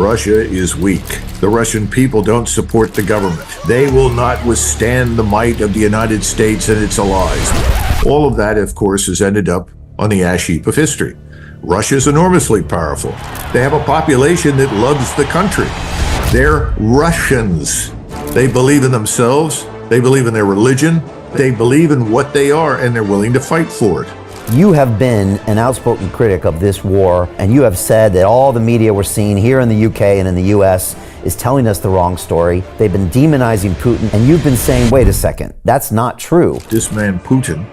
Russia is weak. The Russian people don't support the government. They will not withstand the might of the United States and its allies. All of that, of course, has ended up on the ash heap of history. Russia is enormously powerful. They have a population that loves the country. They're Russians. They believe in themselves. They believe in their religion. They believe in what they are, and they're willing to fight for it. You have been an outspoken critic of this war, and you have said that all the media we're seeing here in the UK and in the US is telling us the wrong story. They've been demonizing Putin, and you've been saying, wait a second, that's not true. This man, Putin,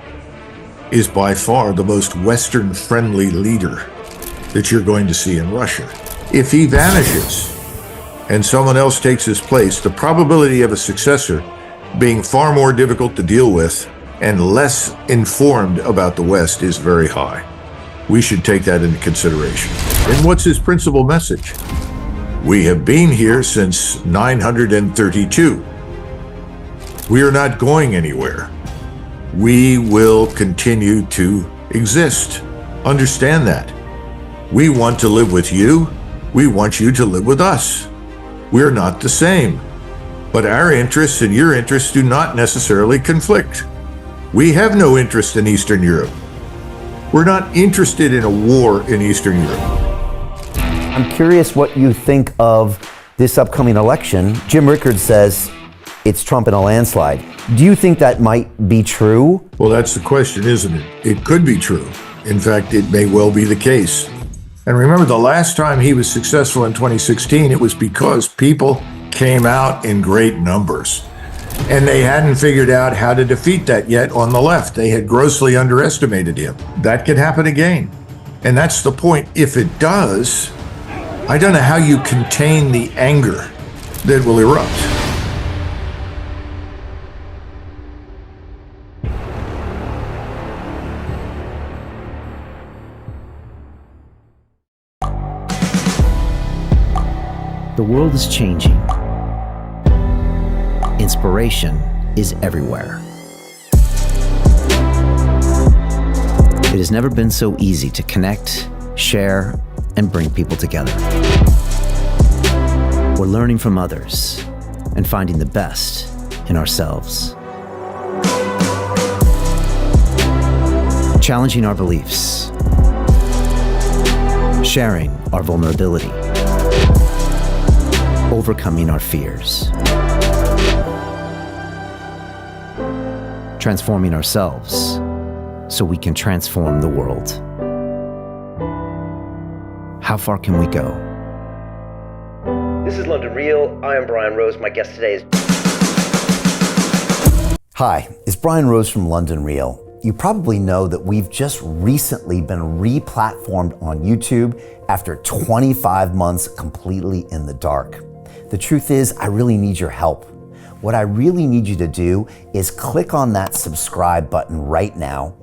is by far the most Western-friendly leader that you're going to see in Russia. If he vanishes and someone else takes his place, the probability of a successor being far more difficult to deal with and less informed about the West is very high. We should take that into consideration. And what's his principal message? We have been here since 932. We are not going anywhere. We will continue to exist. Understand that. We want to live with you. We want you to live with us. We're not the same. But our interests and your interests do not necessarily conflict. We have no interest in Eastern Europe. We're not interested in a war in Eastern Europe. I'm curious what you think of this upcoming election. Jim Rickards says it's Trump in a landslide. Do you think that might be true? Well, that's the question, isn't it? It could be true. In fact, it may well be the case. And remember, the last time he was successful in 2016, it was because people came out in great numbers. And they hadn't figured out how to defeat that yet on the left. They had grossly underestimated him. That could happen again. And that's the point. If it does, I don't know how you contain the anger that will erupt. The world is changing. Inspiration is everywhere. It has never been so easy to connect, share, and bring people together. We're learning from others and finding the best in ourselves. Challenging our beliefs. Sharing our vulnerability. Overcoming our fears. Transforming ourselves so we can transform the world. How far can we go? This is London Real. I am Brian Rose. My guest today is... Hi, it's Brian Rose from London Real. You probably know that we've just recently been re-platformed on YouTube after 25 months completely in the dark. The truth is, I really need your help. What I really need you to do is click on that subscribe button right now,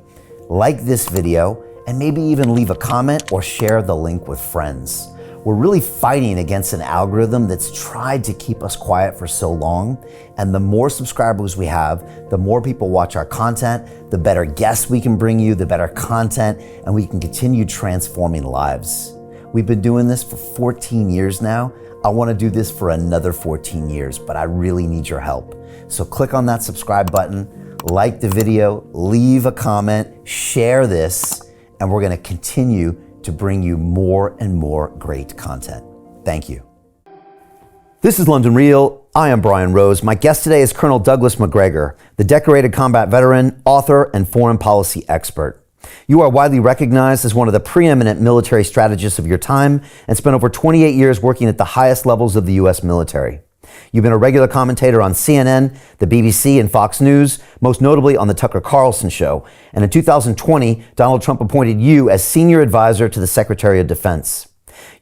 like this video, and maybe even leave a comment or share the link with friends. We're really fighting against an algorithm that's tried to keep us quiet for so long, and the more subscribers we have, the more people watch our content, the better guests we can bring you, the better content, and we can continue transforming lives. We've been doing this for 14 years now. I want to do this for another 14 years, but I really need your help. So click on that subscribe button, like the video, leave a comment, share this, and we're going to continue to bring you more and more great content. Thank you. This is London Real. I am Brian Rose. My guest today is Colonel Douglas Macgregor, the decorated combat veteran, author, and foreign policy expert. You are widely recognized as one of the preeminent military strategists of your time and spent over 28 years working at the highest levels of the U.S. military. You've been a regular commentator on CNN, the BBC, and Fox News, most notably on the Tucker Carlson Show. And in 2020, Donald Trump appointed you as senior advisor to the Secretary of Defense.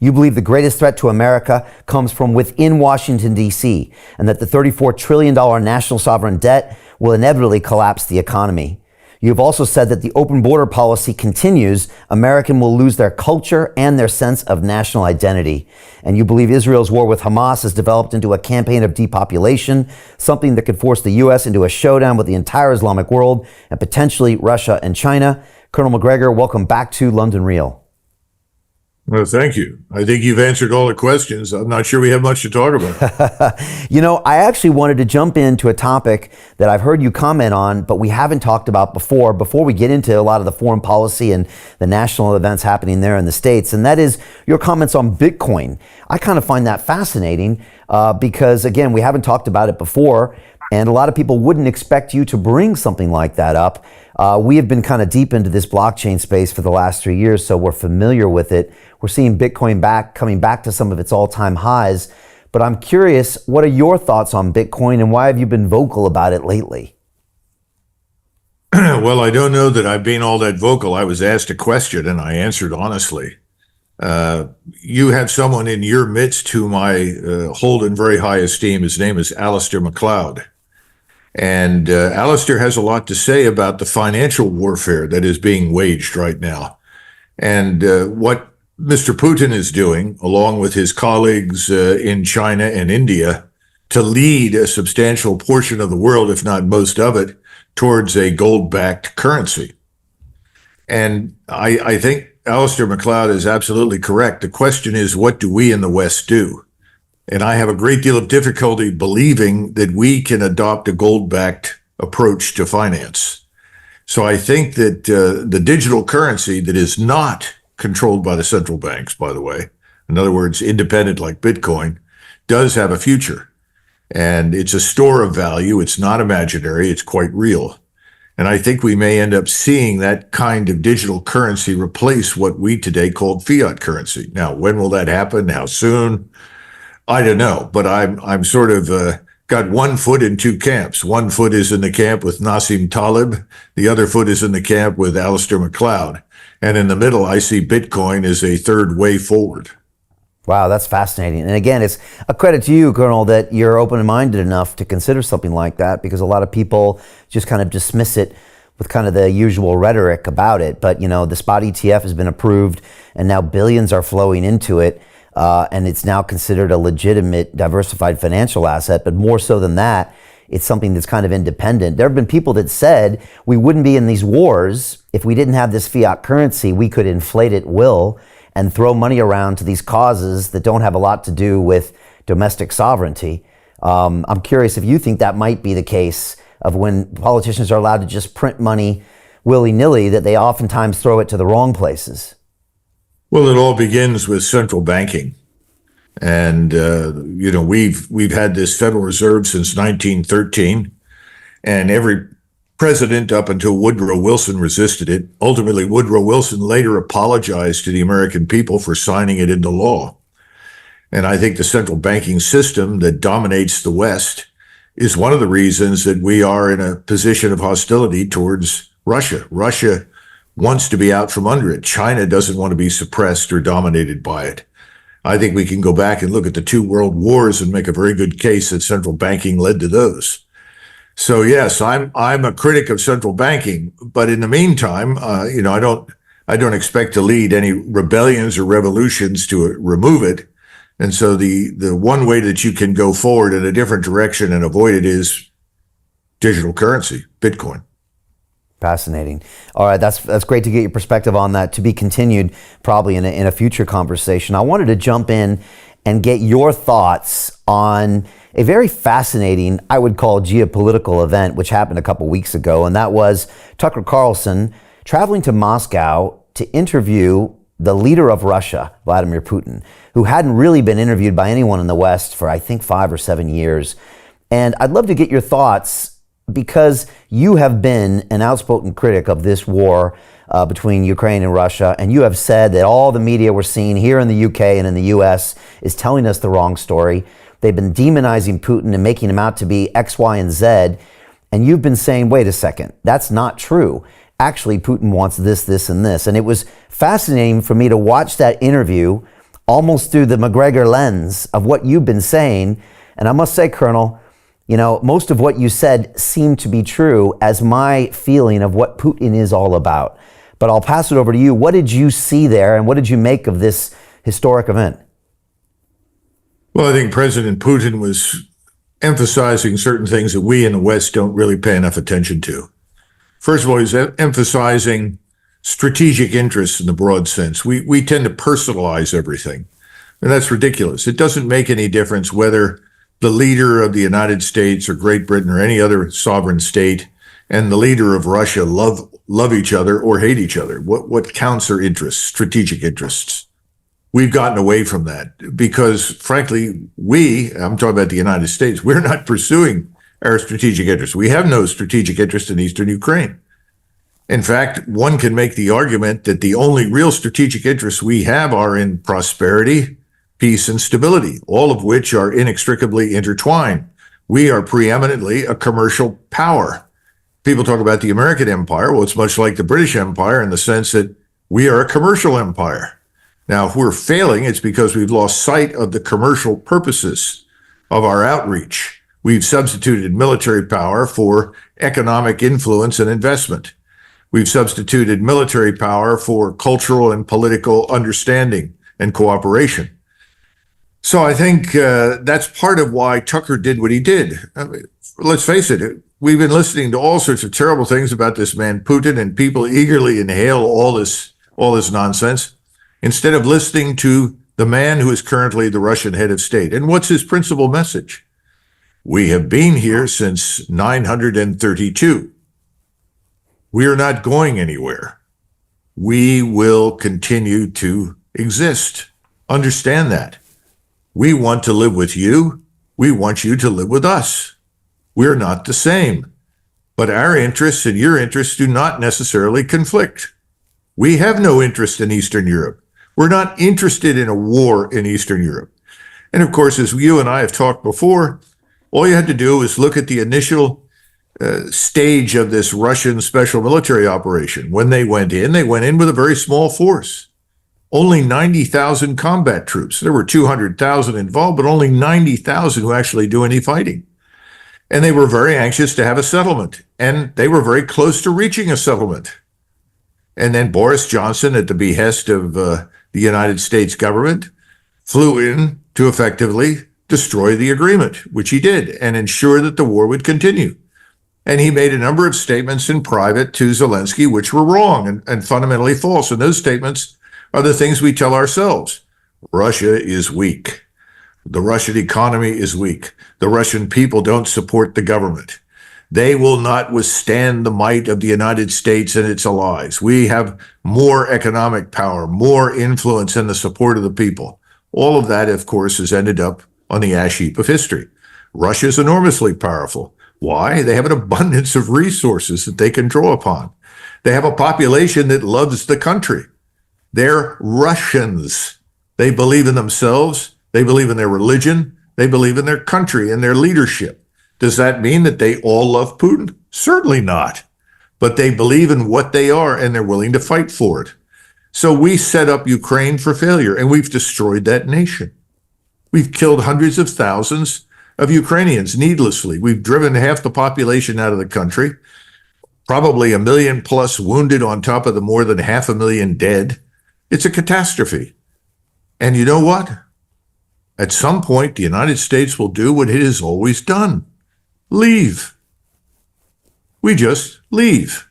You believe the greatest threat to America comes from within Washington, D.C., and that the $34 trillion national sovereign debt will inevitably collapse the economy. You've also said that the open border policy continues, Americans will lose their culture and their sense of national identity. And you believe Israel's war with Hamas has developed into a campaign of depopulation, something that could force the U.S. into a showdown with the entire Islamic world and potentially Russia and China. Colonel Macgregor, welcome back to London Real. Well, thank you. I think you've answered all the questions. I'm not sure we have much to talk about. I actually wanted to jump into a topic that I've heard you comment on, but we haven't talked about before we get into a lot of the foreign policy and the national events happening there in the States, and that is your comments on Bitcoin. I kind of find that fascinating because, again, we haven't talked about it before, and a lot of people wouldn't expect you to bring something like that up. We have been kind of deep into this blockchain space for the last 3 years, so we're familiar with it. We're seeing Bitcoin coming back to some of its all-time highs. But I'm curious, what are your thoughts on Bitcoin and why have you been vocal about it lately? Well, I don't know that I've been all that vocal. I was asked a question and I answered honestly. You have someone in your midst whom I hold in very high esteem. His name is Alasdair Macleod. And Alasdair has a lot to say about the financial warfare that is being waged right now. And what Mr. Putin is doing, along with his colleagues in China and India, to lead a substantial portion of the world, if not most of it, towards a gold-backed currency. And I think Alasdair Macleod is absolutely correct. The question is, what do we in the West do? And I have a great deal of difficulty believing that we can adopt a gold-backed approach to finance. So I think that the digital currency that is not controlled by the central banks, by the way, in other words, independent like Bitcoin, does have a future. And it's a store of value. It's not imaginary. It's quite real. And I think we may end up seeing that kind of digital currency replace what we today call fiat currency. Now, when will that happen? How soon? I don't know. But I'm sort of got one foot in two camps. One foot is in the camp with Nassim Taleb. The other foot is in the camp with Alasdair Macleod. And in the middle, I see Bitcoin as a third way forward. Wow, that's fascinating. And again, it's a credit to you, Colonel, that you're open-minded enough to consider something like that, because a lot of people just kind of dismiss it with kind of the usual rhetoric about it. But, the spot ETF has been approved and now billions are flowing into it. And it's now considered a legitimate diversified financial asset. But more so than that, it's something that's kind of independent. There have been people that said we wouldn't be in these wars if we didn't have this fiat currency. We could inflate at will and throw money around to these causes that don't have a lot to do with domestic sovereignty. I'm curious if you think that might be the case of when politicians are allowed to just print money willy-nilly, that they oftentimes throw it to the wrong places. Well, it all begins with central banking. And, we've had this Federal Reserve since 1913, and every president up until Woodrow Wilson resisted it. Ultimately, Woodrow Wilson later apologized to the American people for signing it into law. And I think the central banking system that dominates the West is one of the reasons that we are in a position of hostility towards Russia. Russia wants to be out from under it. China doesn't want to be suppressed or dominated by it. I think we can go back and look at the two world wars and make a very good case that central banking led to those. So yes, I'm a critic of central banking, but in the meantime, I don't expect to lead any rebellions or revolutions to remove it. And so the one way that you can go forward in a different direction and avoid it is digital currency, Bitcoin. Fascinating. All right, that's great to get your perspective on that. To be continued probably in a future conversation. I wanted to jump in and get your thoughts on a very fascinating, I would call, geopolitical event, which happened a couple weeks ago, and that was Tucker Carlson traveling to Moscow to interview the leader of Russia, Vladimir Putin, who hadn't really been interviewed by anyone in the West for, I think, 5 or 7 years. And I'd love to get your thoughts, because you have been an outspoken critic of this war between Ukraine and Russia, and you have said that all the media we're seeing here in the UK and in the US is telling us the wrong story. They've been demonizing Putin and making him out to be X, Y, and Z, and you've been saying, wait a second, that's not true. Actually, Putin wants this, this, and this. And it was fascinating for me to watch that interview almost through the Macgregor lens of what you've been saying. And I must say, Colonel, most of what you said seemed to be true as my feeling of what Putin is all about. But I'll pass it over to you. What did you see there, and what did you make of this historic event? Well, I think President Putin was emphasizing certain things that we in the West don't really pay enough attention to. First of all, he's emphasizing strategic interests in the broad sense. We tend to personalize everything, and that's ridiculous. It doesn't make any difference whether the leader of the United States or Great Britain or any other sovereign state and the leader of Russia love each other or hate each other. What counts are interests, strategic interests. We've gotten away from that because, frankly, I'm talking about the United States, we're not pursuing our strategic interests. We have no strategic interest in eastern Ukraine. In fact, one can make the argument that the only real strategic interests we have are in prosperity, peace, and stability, all of which are inextricably intertwined. We are preeminently a commercial power. People talk about the American empire. Well, it's much like the British Empire in the sense that we are a commercial empire. Now, if we're failing, it's because we've lost sight of the commercial purposes of our outreach. We've substituted military power for economic influence and investment. We've substituted military power for cultural and political understanding and cooperation. So I think that's part of why Tucker did what he did. I mean, let's face it, we've been listening to all sorts of terrible things about this man, Putin, and people eagerly inhale all this nonsense instead of listening to the man who is currently the Russian head of state. And what's his principal message? We have been here since 932. We are not going anywhere. We will continue to exist. Understand that. We want to live with you. We want you to live with us. We're not the same. But our interests and your interests do not necessarily conflict. We have no interest in Eastern Europe. We're not interested in a war in Eastern Europe. And of course, as you and I have talked before, all you had to do was look at the initial stage of this Russian special military operation. When they went in with a very small force. Only 90,000 combat troops. There were 200,000 involved, but only 90,000 who actually do any fighting. And they were very anxious to have a settlement. And they were very close to reaching a settlement. And then Boris Johnson, at the behest of the United States government, flew in to effectively destroy the agreement, which he did, and ensure that the war would continue. And he made a number of statements in private to Zelensky, which were wrong and fundamentally false. And those statements are the things we tell ourselves. Russia is weak. The Russian economy is weak. The Russian people don't support the government. They will not withstand the might of the United States and its allies. We have more economic power, more influence, and the support of the people. All of that, of course, has ended up on the ash heap of history. Russia is enormously powerful. Why? They have an abundance of resources that they can draw upon. They have a population that loves the country. They're Russians. They believe in themselves. They believe in their religion. They believe in their country and their leadership. Does that mean that they all love Putin? Certainly not. But they believe in what they are and they're willing to fight for it. So we set up Ukraine for failure and we've destroyed that nation. We've killed hundreds of thousands of Ukrainians needlessly. We've driven half the population out of the country, probably 1 million plus wounded on top of the more than 500,000 dead. It's a catastrophe. And you know what? At some point, the United States will do what it has always done. Leave. We just leave.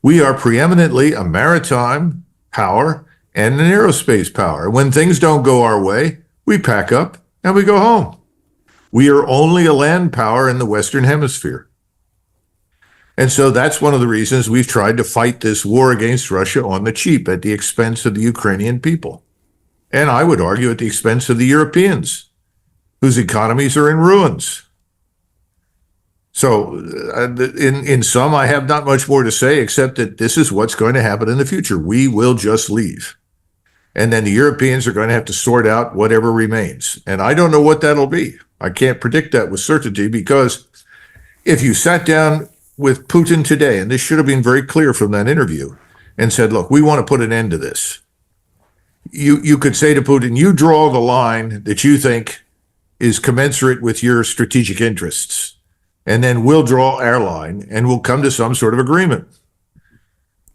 We are preeminently a maritime power and an aerospace power. When things don't go our way, we pack up and we go home. We are only a land power in the Western Hemisphere. And so that's one of the reasons we've tried to fight this war against Russia on the cheap at the expense of the Ukrainian people. And I would argue at the expense of the Europeans, whose economies are in ruins. So in sum, I have not much more to say except that this is what's going to happen in the future. We will just leave. And then the Europeans are going to have to sort out whatever remains. And I don't know what that'll be. I can't predict that with certainty because if you sat down with Putin today, and this should have been very clear from that interview, and said, look, we want to put an end to this. You could say to Putin, you draw the line that you think is commensurate with your strategic interests. And then we'll draw our line and we'll come to some sort of agreement.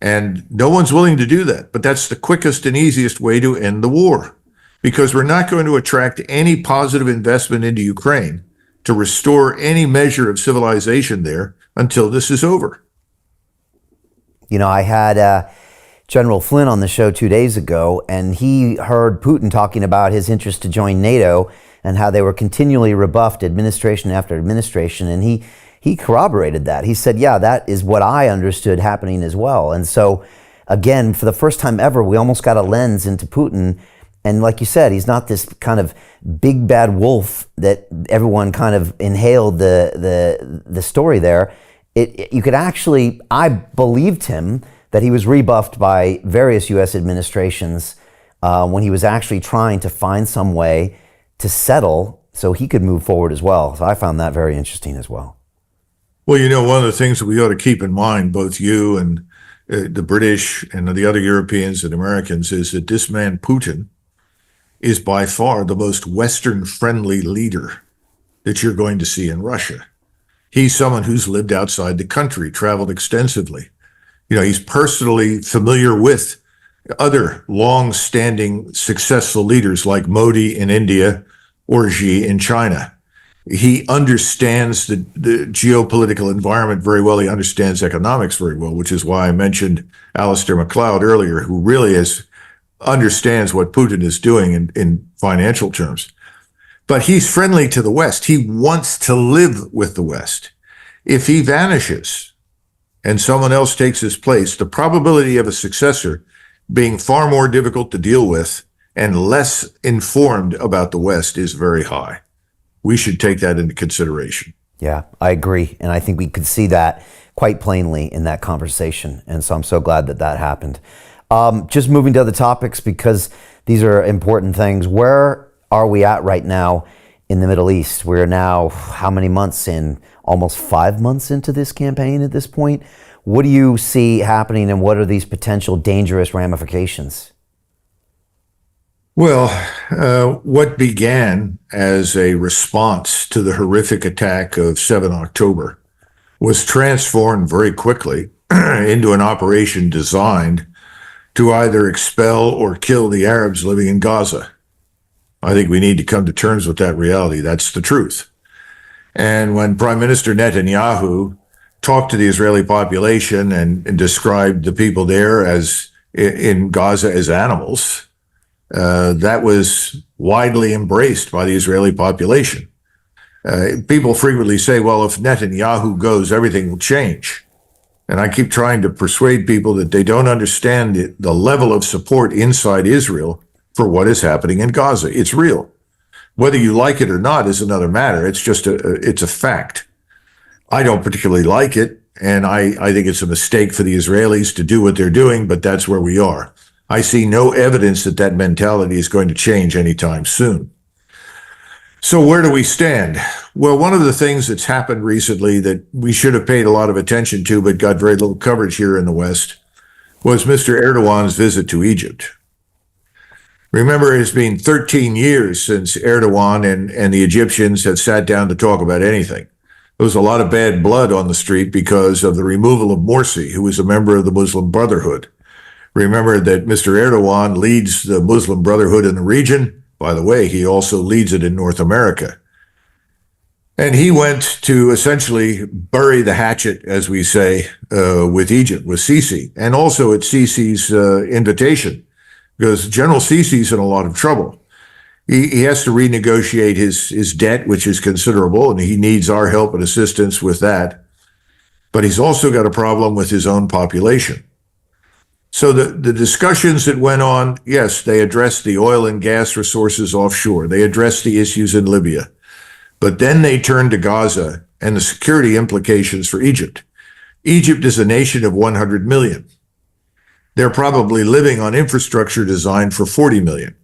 And no one's willing to do that. But that's the quickest and easiest way to end the war. Because we're not going to attract any positive investment into Ukraine to restore any measure of civilization there until this is over. You know, I had General Flynn on the show 2 days ago, and he heard Putin talking about his interest to join NATO and how they were continually rebuffed administration after administration. And he corroborated that. He said, yeah, that is what I understood happening as well. And so, again, for the first time ever, we almost got a lens into Putin. And like you said, he's not this kind of big bad wolf that everyone kind of inhaled the story there. You could actually, I believed him that he was rebuffed by various U.S. administrations when he was actually trying to find some way to settle so he could move forward as well. So I found that very interesting as well. Well, one of the things that we ought to keep in mind, both you and the British and the other Europeans and Americans, is that this man, Putin, is by far the most Western-friendly leader that you're going to see in Russia. He's someone who's lived outside the country, traveled extensively. He's personally familiar with other long-standing successful leaders like Modi in India or Xi in China. He understands the geopolitical environment very well. He understands economics very well, which is why I mentioned Alistair MacLeod earlier, who really understands what Putin is doing in financial terms. But he's friendly to the West. He wants to live with the West. If he vanishes and someone else takes his place, the probability of a successor being far more difficult to deal with and less informed about the West is very high. We should take that into consideration. Yeah, I agree. And I think we could see that quite plainly in that conversation. And so I'm so glad that happened. Just moving to other topics, because these are important things. Where are we at right now in the Middle East? We're now how many months in? Almost 5 months into this campaign at this point. What do you see happening, and what are these potential dangerous ramifications? Well, what began as a response to the horrific attack of 7 October was transformed very quickly into an operation designed to either expel or kill the Arabs living in Gaza. I think we need to come to terms with that reality. That's the truth. And when Prime Minister Netanyahu talked to the Israeli population and described the people there as in Gaza as animals, that was widely embraced by the Israeli population. People frequently say, well, if Netanyahu goes, everything will change. And I keep trying to persuade people that they don't understand the level of support inside Israel for what is happening in Gaza. It's real. Whether you like it or not is another matter. It's just it's a fact. I don't particularly like it, and I think it's a mistake for the Israelis to do what they're doing, but that's where we are. I see no evidence that mentality is going to change anytime soon. So where do we stand? Well, one of the things that's happened recently that we should have paid a lot of attention to, but got very little coverage here in the West, was Mr. Erdogan's visit to Egypt. Remember, it's been 13 years since Erdogan and the Egyptians have sat down to talk about anything. There was a lot of bad blood on the street because of the removal of Morsi, who was a member of the Muslim Brotherhood. Remember that Mr. Erdogan leads the Muslim Brotherhood in the region. By the way, he also leads it in North America. And he went to essentially bury the hatchet, as we say, with Egypt, with Sisi, and also at Sisi's invitation, because General Sisi's in a lot of trouble. He has to renegotiate his debt, which is considerable, and he needs our help and assistance with that. But he's also got a problem with his own population. So the discussions that went on, yes, they addressed the oil and gas resources offshore. They addressed the issues in Libya. But then they turned to Gaza and the security implications for Egypt. Egypt is a nation of 100 million. They're probably living on infrastructure designed for 40 million.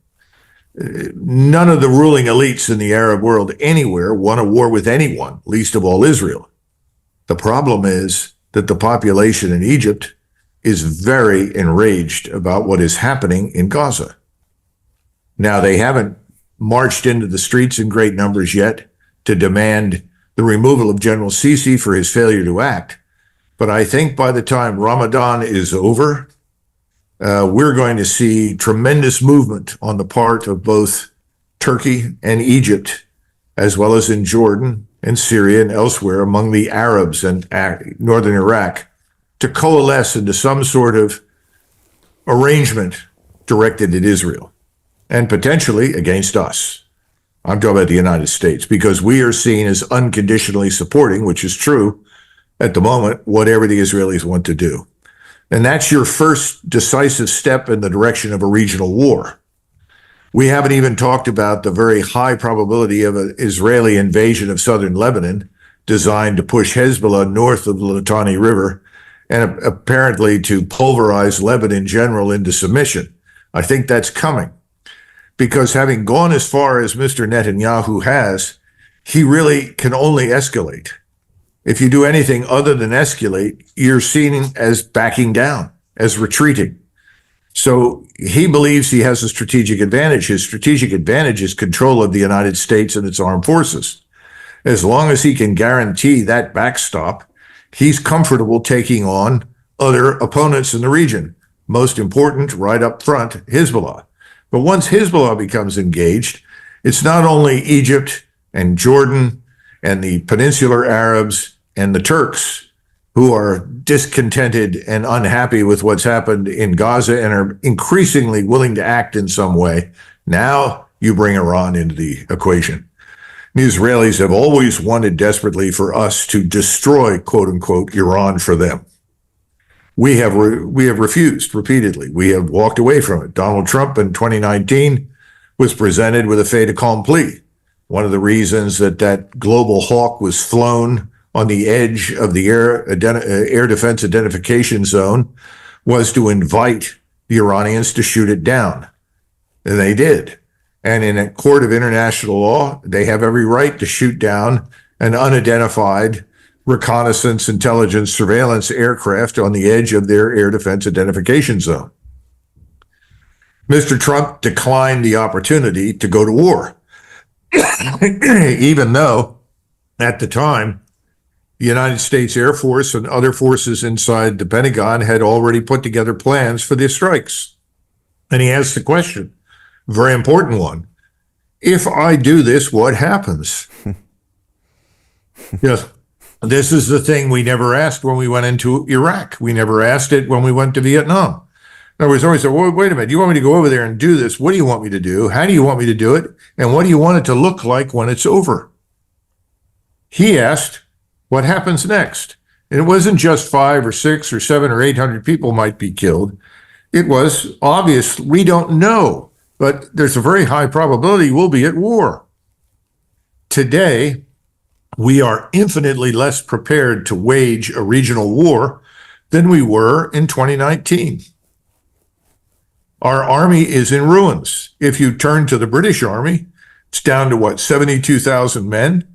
None of the ruling elites in the Arab world anywhere want a war with anyone, least of all Israel. The problem is that the population in Egypt is very enraged about what is happening in Gaza. Now, they haven't marched into the streets in great numbers yet to demand the removal of General Sisi for his failure to act. But I think by the time Ramadan is over, we're going to see tremendous movement on the part of both Turkey and Egypt, as well as in Jordan and Syria and elsewhere among the Arabs and northern Iraq, to coalesce into some sort of arrangement directed at Israel and potentially against us. I'm talking about the United States, because we are seen as unconditionally supporting, which is true at the moment, whatever the Israelis want to do. And that's your first decisive step in the direction of a regional war. We haven't even talked about the very high probability of an Israeli invasion of southern Lebanon designed to push Hezbollah north of the Litani River and apparently to pulverize Lebanon in general into submission. I think that's coming because having gone as far as Mr. Netanyahu has, he really can only escalate. If you do anything other than escalate, you're seen as backing down, as retreating. So he believes he has a strategic advantage. His strategic advantage is control of the United States and its armed forces. As long as he can guarantee that backstop, he's comfortable taking on other opponents in the region. Most important, right up front, Hezbollah. But once Hezbollah becomes engaged, it's not only Egypt and Jordan and the peninsular Arabs and the Turks who are discontented and unhappy with what's happened in Gaza and are increasingly willing to act in some way. Now you bring Iran into the equation. The Israelis have always wanted desperately for us to destroy, quote unquote, Iran for them. We have refused repeatedly. We have walked away from it. Donald Trump in 2019 was presented with a fait accompli. One of the reasons that global hawk was flown on the edge of the air defense identification zone was to invite the Iranians to shoot it down. And they did. And in a court of international law, they have every right to shoot down an unidentified reconnaissance, intelligence, surveillance aircraft on the edge of their air defense identification zone. Mr. Trump declined the opportunity to go to war, even though at the time, the United States Air Force and other forces inside the Pentagon had already put together plans for the strikes. And he asked the question, very important one, if I do this, what happens? Yes, this is the thing we never asked when we went into Iraq. We never asked it when we went to Vietnam. In other words, always said, well, wait a minute, you want me to go over there and do this? What do you want me to do? How do you want me to do it? And what do you want it to look like when it's over? He asked, what happens next? And it wasn't just 5 or 6 or 7 or 800 people might be killed. It was obvious, we don't know, but there's a very high probability we'll be at war. Today, we are infinitely less prepared to wage a regional war than we were in 2019. Our army is in ruins. If you turn to the British Army, it's down to 72,000 men.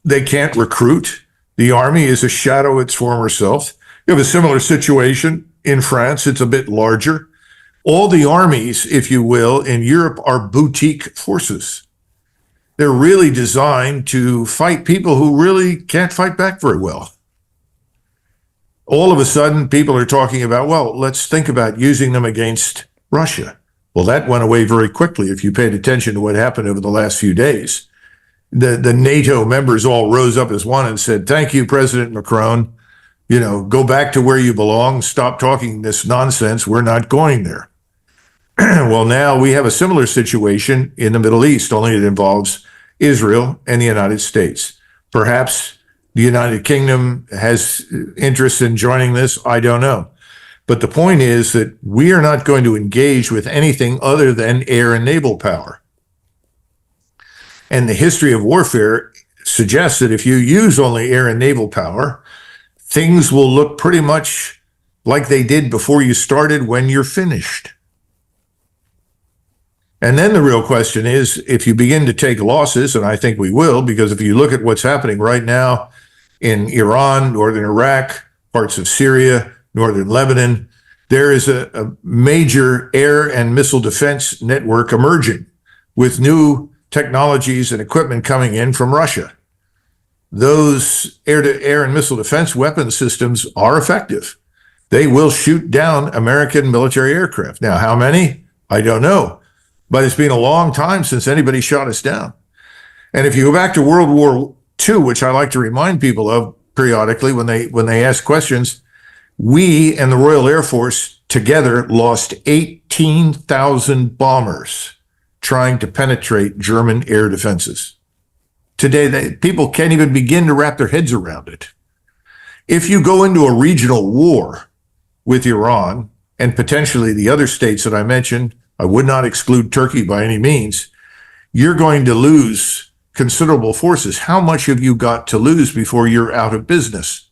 They can't recruit. The army is a shadow of its former self. You have a similar situation in France. It's a bit larger. All the armies, if you will, in Europe are boutique forces. They're really designed to fight people who really can't fight back very well. All of a sudden, people are talking about, well, let's think about using them against Russia. Well, that went away very quickly if you paid attention to what happened over the last few days. The NATO members all rose up as one and said, thank you, President Macron. Go back to where you belong. Stop talking this nonsense. We're not going there. Well, now we have a similar situation in the Middle East, only it involves Israel and the United States. Perhaps the United Kingdom has interest in joining this. I don't know. But the point is that we are not going to engage with anything other than air and naval power. And the history of warfare suggests that if you use only air and naval power, things will look pretty much like they did before you started when you're finished. And then the real question is, if you begin to take losses, and I think we will, because if you look at what's happening right now in Iran, northern Iraq, parts of Syria, northern Lebanon, there is a major air and missile defense network emerging with new technologies and equipment coming in from Russia. Those air-to-air and missile defense weapon systems are effective. They will shoot down American military aircraft. Now, how many? I don't know. But it's been a long time since anybody shot us down. And if you go back to World War II, which I like to remind people of periodically when they ask questions, we and the Royal Air Force together lost 18,000 bombers trying to penetrate German air defenses. Today, people can't even begin to wrap their heads around it. If you go into a regional war with Iran and potentially the other states that I mentioned, I would not exclude Turkey by any means, you're going to lose considerable forces. How much have you got to lose before you're out of business?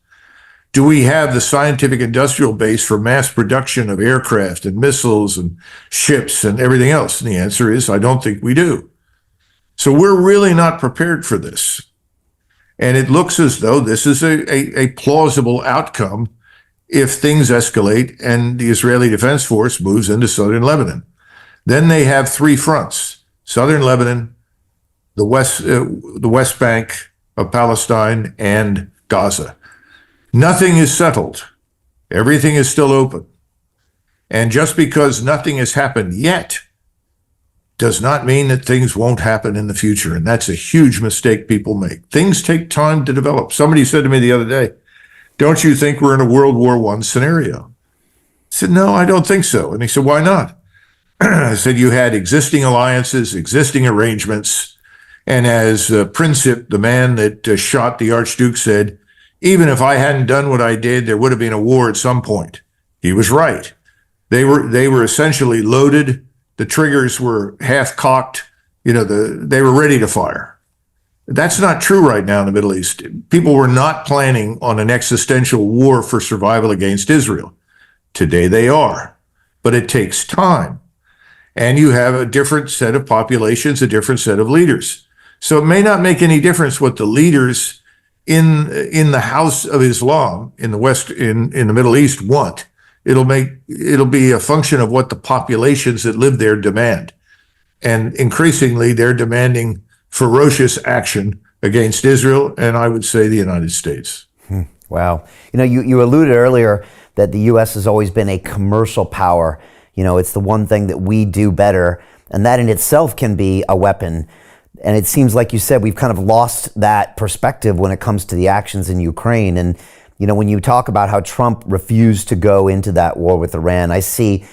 Do we have the scientific industrial base for mass production of aircraft and missiles and ships and everything else? And the answer is, I don't think we do. So we're really not prepared for this. And it looks as though this is a plausible outcome if things escalate and the Israeli Defense Force moves into southern Lebanon. Then they have three fronts: southern Lebanon, the West Bank of Palestine, and Gaza. Nothing is settled. Everything is still open. And just because nothing has happened yet does not mean that things won't happen in the future. And that's a huge mistake people make. Things take time to develop. Somebody said to me the other day, don't you think we're in a World War I scenario? I said, no, I don't think so. And he said, why not? I said, you had existing alliances, existing arrangements. And as Princip, the man that shot the Archduke, said, even if I hadn't done what I did, there would have been a war at some point. He was right. They were essentially loaded. The triggers were half cocked. They were ready to fire. That's not true right now in the Middle East. People were not planning on an existential war for survival against Israel. Today they are, but it takes time. And you have a different set of populations, a different set of leaders. So it may not make any difference what the leaders in the House of Islam in the West, in the Middle East want. It'll be a function of what the populations that live there demand. And increasingly, they're demanding ferocious action against Israel, and I would say the United States. Wow. You alluded earlier that the U.S. has always been a commercial power. It's the one thing that we do better, and that in itself can be a weapon. And it seems like you said, we've kind of lost that perspective when it comes to the actions in Ukraine. And, when you talk about how Trump refused to go into that war with Iran, I see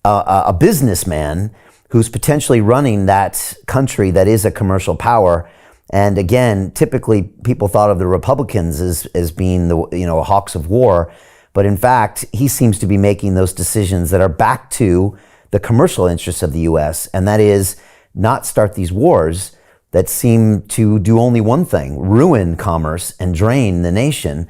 a businessman who's potentially running that country that is a commercial power. And again, typically people thought of the Republicans as being the hawks of war. But in fact, he seems to be making those decisions that are back to the commercial interests of the U.S., and that is not start these wars that seem to do only one thing: ruin commerce and drain the nation.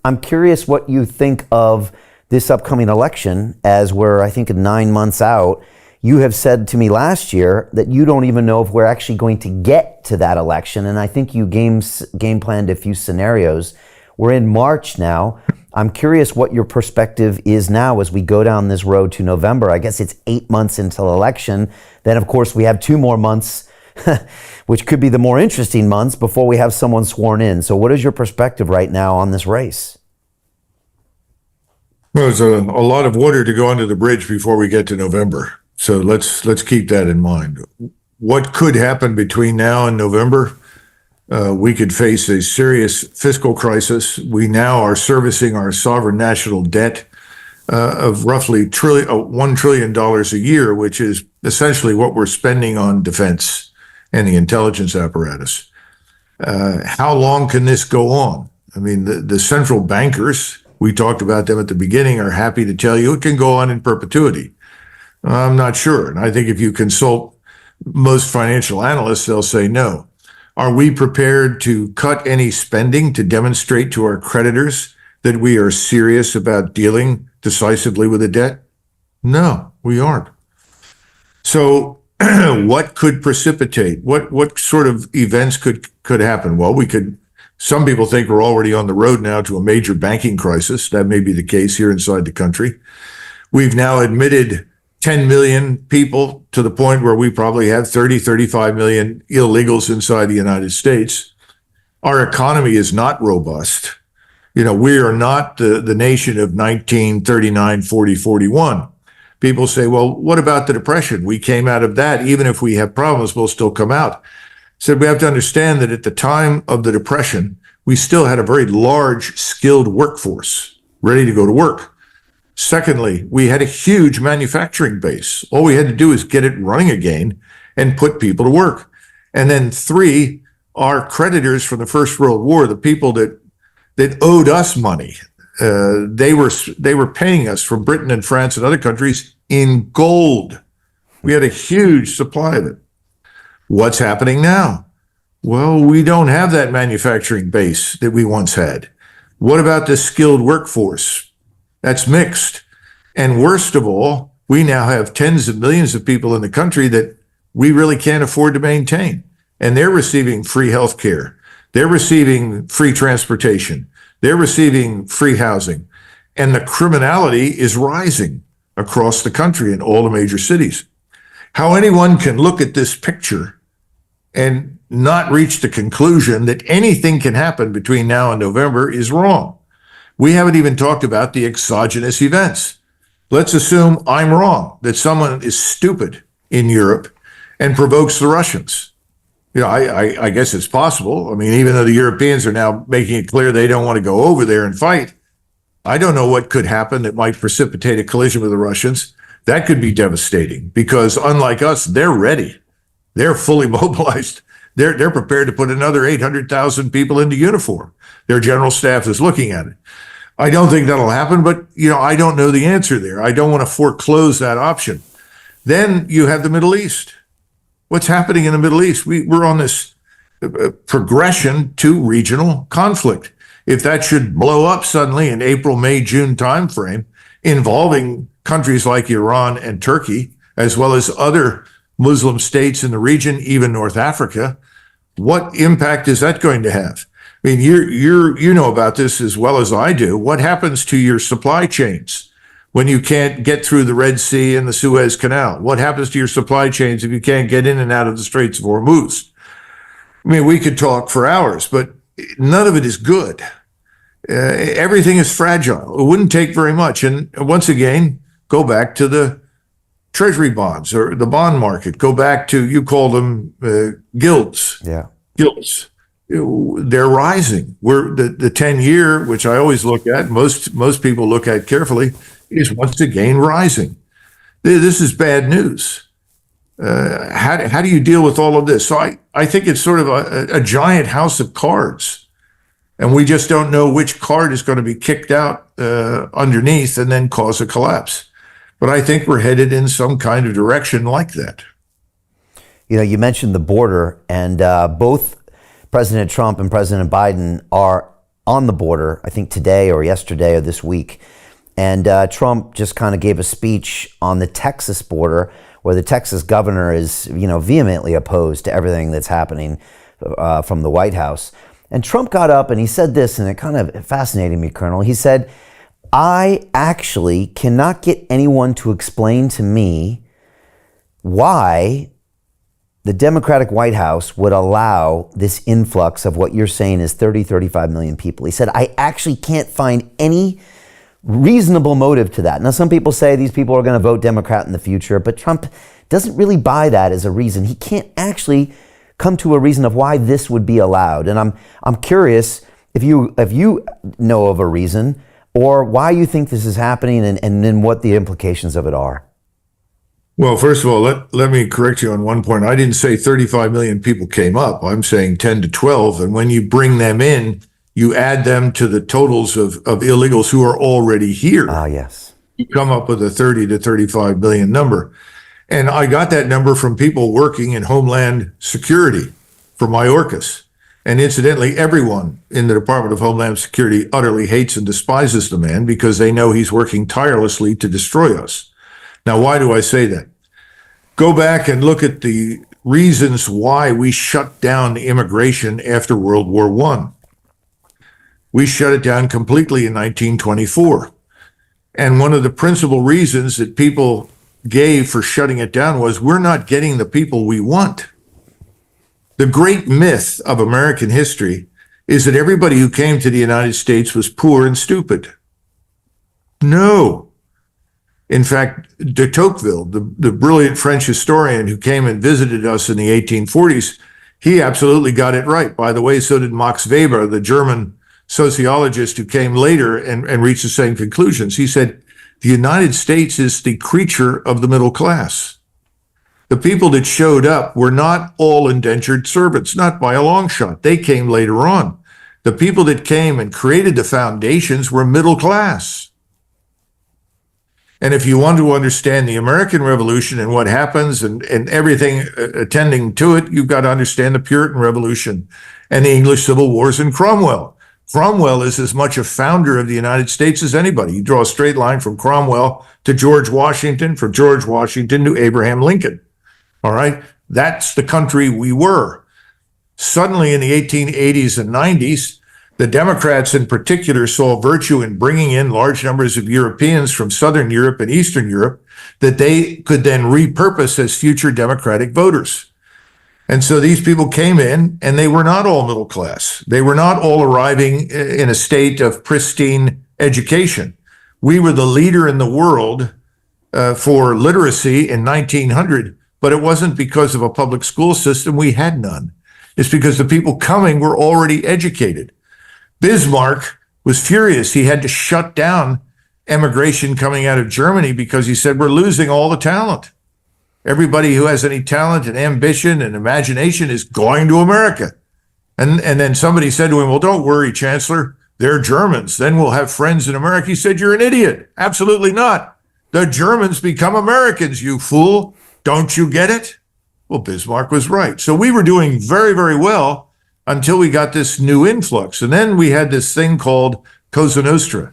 I'm curious what you think of this upcoming election, as we're, I think, 9 months out. You have said to me last year that you don't even know if we're actually going to get to that election, and I think you game planned a few scenarios. We're in March now. I'm curious what your perspective is now as we go down this road to November. I guess it's 8 months until election. Then, of course, we have 2 more months, which could be the more interesting months before we have someone sworn in. So what is your perspective right now on this race? Well, there's a lot of water to go under the bridge before we get to November. So let's keep that in mind. What could happen between now and November? We could face a serious fiscal crisis. We now are servicing our sovereign national debt of roughly $1 trillion a year, which is essentially what we're spending on defense and the intelligence apparatus. How long can this go on? I mean, the central bankers, we talked about them at the beginning, are happy to tell you it can go on in perpetuity. I'm not sure. And I think if you consult most financial analysts, they'll say no. Are we prepared to cut any spending to demonstrate to our creditors that we are serious about dealing decisively with the debt? No, we aren't. So what could precipitate? What sort of events could happen? Well, some people think we're already on the road now to a major banking crisis. That may be the case here inside the country. We've now admitted 10 million people to the point where we probably have 35 million illegals inside the United States. Our economy is not robust. We are not the nation of 1939, 40, 41. People say, well, what about the Depression? We came out of that. Even if we have problems, we'll still come out. Said we have to understand that at the time of the Depression, we still had a very large skilled workforce ready to go to work. Secondly, we had a huge manufacturing base. All we had to do is get it running again and put people to work. And then three, our creditors from the First World War, the people that owed us money, they were paying us from Britain and France and other countries in gold. We had a huge supply of it. What's happening now? Well, we don't have that manufacturing base that we once had. What about the skilled workforce? That's mixed. And worst of all, we now have tens of millions of people in the country that we really can't afford to maintain. And they're receiving free health care. They're receiving free transportation. They're receiving free housing. And the criminality is rising across the country in all the major cities. How anyone can look at this picture and not reach the conclusion that anything can happen between now and November is wrong. We haven't even talked about the exogenous events. Let's assume I'm wrong, that someone is stupid in Europe and provokes the Russians. You know, I guess it's possible. I mean, even though the Europeans are now making it clear they don't want to go over there and fight, I don't know what could happen that might precipitate a collision with the Russians. That could be devastating because unlike us, they're ready. They're fully mobilized. They're prepared to put another 800,000 people into uniform. Their general staff is looking at it. I don't think that'll happen, but you know, I don't know the answer there. I don't want to foreclose that option. Then you have the Middle East. What's happening in the Middle East? We're on this progression to regional conflict. If that should blow up suddenly in April, May, June timeframe, involving countries like Iran and Turkey, as well as other Muslim states in the region, even North Africa, what impact is that going to have? I mean, you know about this as well as I do. What happens to your supply chains when you can't get through the Red Sea and the Suez Canal? What happens to your supply chains if you can't get in and out of the Straits of Hormuz? I mean, we could talk for hours, but none of it is good. Everything is fragile. It wouldn't take very much. And once again, go back to the treasury bonds or the bond market. Go back to, you call them gilts. Yeah. Gilts. They're rising. We're the 10-year, which I always look at, most people look at carefully, is once again rising. This is bad news. How do you deal with all of this? So I think it's sort of a giant house of cards. And we just don't know which card is going to be kicked out underneath and then cause a collapse. But I think we're headed in some kind of direction like that. You know, you mentioned the border, and both President Trump and President Biden are on the border, I think today or yesterday or this week. And Trump just kind of gave a speech on the Texas border where the Texas governor is, vehemently opposed to everything that's happening from the White House. And Trump got up and he said this, and it kind of fascinated me, Colonel. He said, I actually cannot get anyone to explain to me why the Democratic White House would allow this influx of what you're saying is 35 million people. He said, I actually can't find any reasonable motive to that. Now, some people say these people are going to vote Democrat in the future, but Trump doesn't really buy that as a reason. He can't actually come to a reason of why this would be allowed. And I'm curious if you know of a reason or why you think this is happening and then what the implications of it are. Well, first of all, let me correct you on one point. I didn't say 35 million people came up. I'm saying 10 to 12. And when you bring them in, you add them to the totals of illegals who are already here. Ah, yes. You come up with a 30 to 35 million number. And I got that number from people working in Homeland Security for Mayorkas. And incidentally, everyone in the Department of Homeland Security utterly hates and despises the man because they know he's working tirelessly to destroy us. Now, why do I say that? Go back and look at the reasons why we shut down immigration after World War I. We shut it down completely in 1924. And one of the principal reasons that people gave for shutting it down was we're not getting the people we want. The great myth of American history is that everybody who came to the United States was poor and stupid. No. In fact, de Tocqueville, the brilliant French historian who came and visited us in the 1840s, he absolutely got it right. By the way, so did Max Weber, the German sociologist who came later and reached the same conclusions. He said, The United States is the creature of the middle class. The people that showed up were not all indentured servants, not by a long shot. They came later on. The people that came and created the foundations were middle class. And if you want to understand the American Revolution and what happens and everything attending to it, you've got to understand the Puritan Revolution and the English Civil Wars and Cromwell. Cromwell is as much a founder of the United States as anybody. You draw a straight line from Cromwell to George Washington, from George Washington to Abraham Lincoln. All right? That's the country we were. Suddenly in the 1880s and 90s, the Democrats in particular saw virtue in bringing in large numbers of Europeans from Southern Europe and Eastern Europe that they could then repurpose as future Democratic voters. And so these people came in, and they were not all middle class. They were not all arriving in a state of pristine education. We were the leader in the world for literacy in 1900, but it wasn't because of a public school system. We had none. It's because the people coming were already educated. Bismarck was furious. He had to shut down emigration coming out of Germany because he said, we're losing all the talent. Everybody who has any talent and ambition and imagination is going to America. And then somebody said to him, well, don't worry, Chancellor, they're Germans. Then we'll have friends in America. He said, you're an idiot. Absolutely not. The Germans become Americans, you fool. Don't you get it? Well, Bismarck was right. So we were doing very, very well until we got this new influx. And then we had this thing called Cosa Nostra,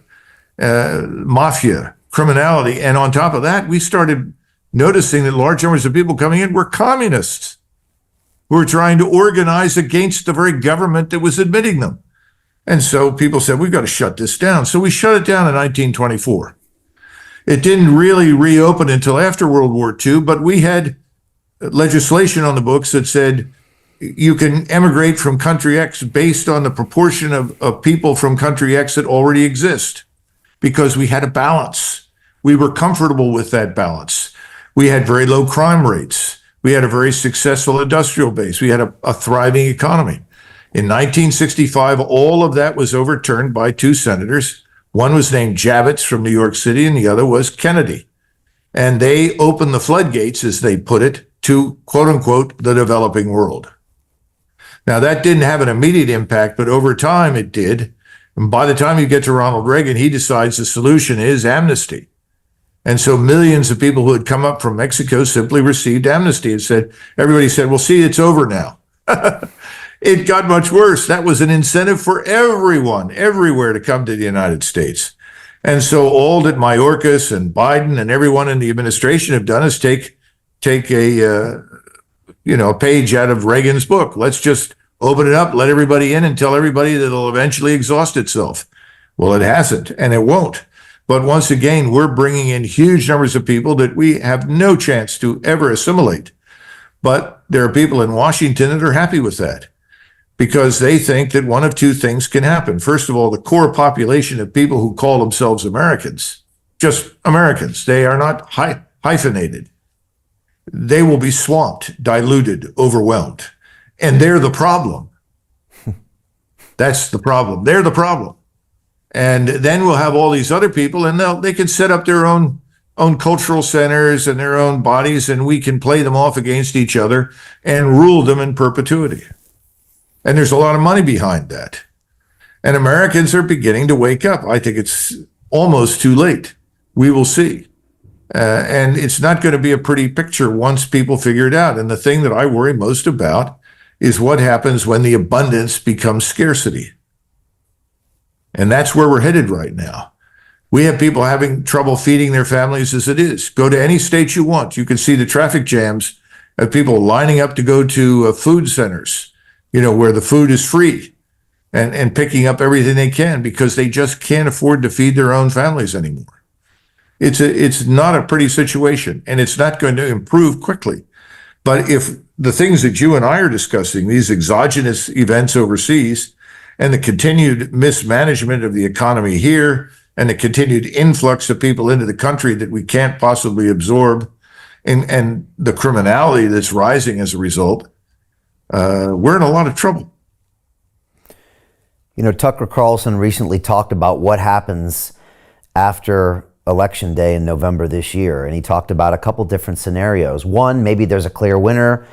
mafia, criminality. And on top of that, we started noticing that large numbers of people coming in were communists who were trying to organize against the very government that was admitting them. And so people said, we've got to shut this down. So we shut it down in 1924. It didn't really reopen until after World War II, but we had legislation on the books that said you can emigrate from country X based on the proportion of people from country X that already exist, because we had a balance. We were comfortable with that balance. We had very low crime rates. We had a very successful industrial base. We had a thriving economy. In 1965, all of that was overturned by two senators. One was named Javits from New York City, and the other was Kennedy. And they opened the floodgates, as they put it, to, quote unquote, the developing world. Now, that didn't have an immediate impact, but over time it did. And by the time you get to Ronald Reagan, he decides the solution is amnesty. And so millions of people who had come up from Mexico simply received amnesty and said, everybody said, well, see, it's over now. It got much worse. That was an incentive for everyone, everywhere, to come to the United States. And so all that Mayorkas and Biden and everyone in the administration have done is take a page out of Reagan's book. Let's just open it up, let everybody in, and tell everybody that it'll eventually exhaust itself. Well, it hasn't, and it won't. But once again, we're bringing in huge numbers of people that we have no chance to ever assimilate. But there are people in Washington that are happy with that, because they think that one of two things can happen. First of all, the core population of people who call themselves Americans, just Americans, they are not hyphenated. They will be swamped, diluted, overwhelmed. And they're the problem. That's the problem. They're the problem. And then we'll have all these other people, and they can set up their own cultural centers and their own bodies, and we can play them off against each other and rule them in perpetuity. And there's a lot of money behind that. And Americans are beginning to wake up. I think it's almost too late. We will see. And it's not going to be a pretty picture once people figure it out. And the thing that I worry most about is what happens when the abundance becomes scarcity. And that's where we're headed right now. We have people having trouble feeding their families as it is. Go to any state you want. You can see the traffic jams of people lining up to go to food centers, where the food is free, and picking up everything they can because they just can't afford to feed their own families anymore. It's not a pretty situation, and it's not going to improve quickly. But if the things that you and I are discussing, these exogenous events overseas, and the continued mismanagement of the economy here, and the continued influx of people into the country that we can't possibly absorb, and the criminality that's rising as a result, we're in a lot of trouble. Tucker Carlson recently talked about what happens after election day in November this year, and he talked about a couple different scenarios. One, maybe there's a clear winner,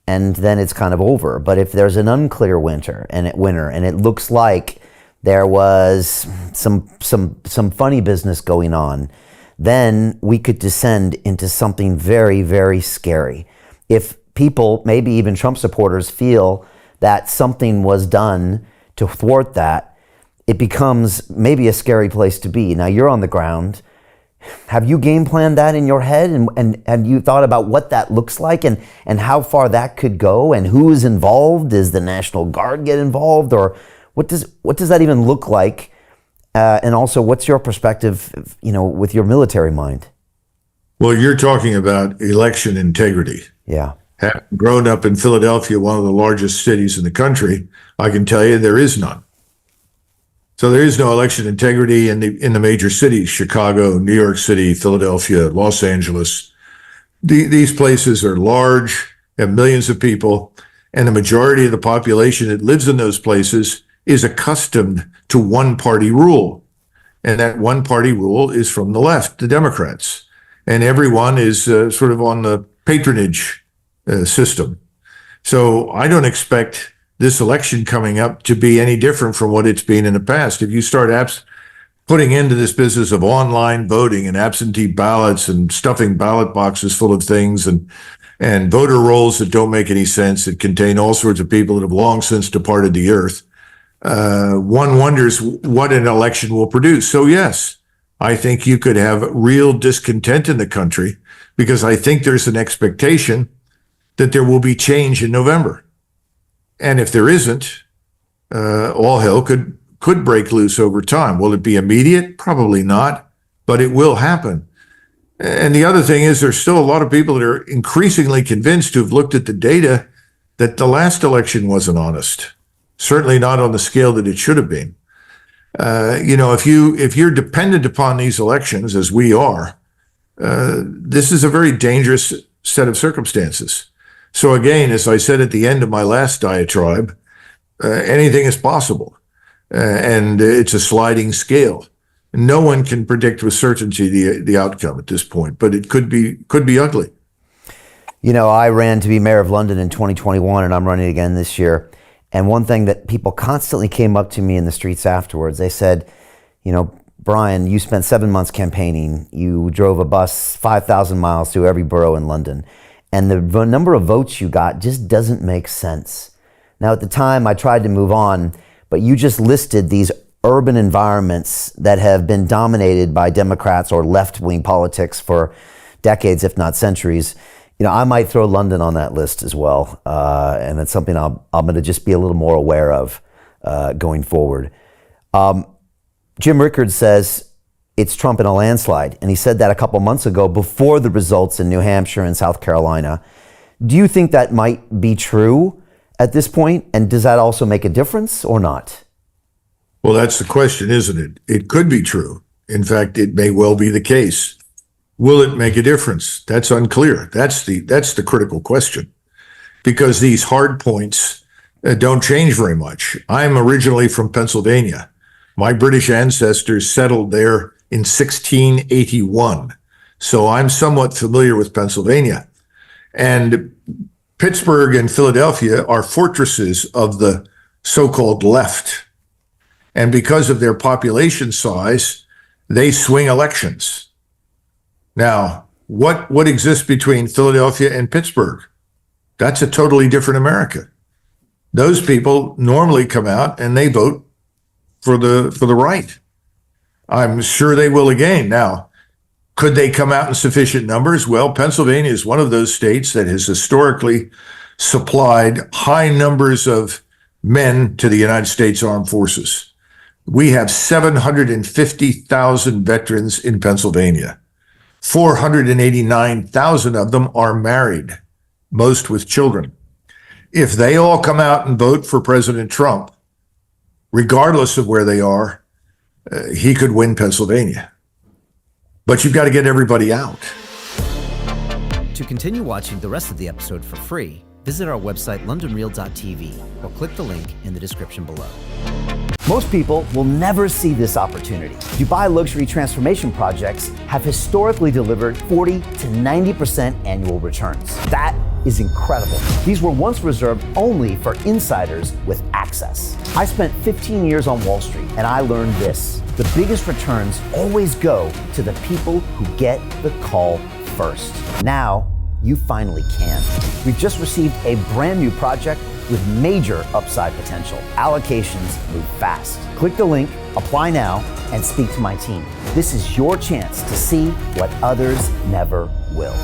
and then it's kind of over. But if there's an unclear winner, and it looks like there was some funny business going on, then we could descend into something very, very scary. If people, maybe even Trump supporters, feel that something was done to thwart that, it becomes maybe a scary place to be. Now, you're on the ground. Have you game planned that in your head? And you thought about what that looks like and how far that could go and who is involved? Does the National Guard get involved? Or what does that even look like? And also, what's your perspective, with your military mind? Well, you're talking about election integrity. Yeah. Having grown up in Philadelphia, one of the largest cities in the country, I can tell you there is none. So there is no election integrity in the major cities: Chicago, New York City, Philadelphia, Los Angeles. These places are large, have millions of people, and the majority of the population that lives in those places is accustomed to one-party rule. And that one-party rule is from the left, the Democrats. And everyone is sort of on the patronage system. So I don't expect this election coming up to be any different from what it's been in the past. If you start putting into this business of online voting and absentee ballots and stuffing ballot boxes full of things and voter rolls that don't make any sense, that contain all sorts of people that have long since departed the earth, one wonders what an election will produce. So yes, I think you could have real discontent in the country, because I think there's an expectation that there will be change in November. And if there isn't, all hell could break loose over time. Will it be immediate? Probably not, but it will happen. And the other thing is, there's still a lot of people that are increasingly convinced, who've looked at the data, that the last election wasn't honest. Certainly not on the scale that it should have been. If you're dependent upon these elections, as we are, this is a very dangerous set of circumstances. So again, as I said at the end of my last diatribe, anything is possible, and it's a sliding scale. No one can predict with certainty the outcome at this point, but it could be ugly. I ran to be mayor of London in 2021, and I'm running again this year. And one thing that people constantly came up to me in the streets afterwards, they said, Brian, you spent 7 months campaigning. You drove a bus 5,000 miles through every borough in London. And the number of votes you got just doesn't make sense. Now, at the time, I tried to move on, but you just listed these urban environments that have been dominated by Democrats or left-wing politics for decades, if not centuries. I might throw London on that list as well. And it's something I'm going to just be a little more aware of going forward. Jim Rickards says it's Trump in a landslide. And he said that a couple months ago before the results in New Hampshire and South Carolina. Do you think that might be true at this point? And does that also make a difference or not? Well, that's the question, isn't it? It could be true. In fact, it may well be the case. Will it make a difference? That's unclear. That's the critical question, because these hard points don't change very much. I'm originally from Pennsylvania. My British ancestors settled there in 1681. So I'm somewhat familiar with Pennsylvania. And Pittsburgh and Philadelphia are fortresses of the so-called left. And because of their population size, they swing elections. Now, what exists between Philadelphia and Pittsburgh? That's a totally different America. Those people normally come out and they vote for the right. I'm sure they will again. Now, could they come out in sufficient numbers? Well, Pennsylvania is one of those states that has historically supplied high numbers of men to the United States Armed Forces. We have 750,000 veterans in Pennsylvania. 489,000 of them are married, most with children. If they all come out and vote for President Trump, regardless of where they are, he could win Pennsylvania. But you've got to get everybody out. To continue watching the rest of the episode for free, visit our website londonreal.tv or click the link in the description below. Most people will never see this opportunity. Dubai luxury transformation projects have historically delivered 40 to 90% annual returns. That is incredible. These were once reserved only for insiders with access. I spent 15 years on Wall Street and I learned this: the biggest returns always go to the people who get the call first. Now, you finally can. We've just received a brand new project with major upside potential. Allocations move fast. Click the link, apply now, and speak to my team. This is your chance to see what others never will.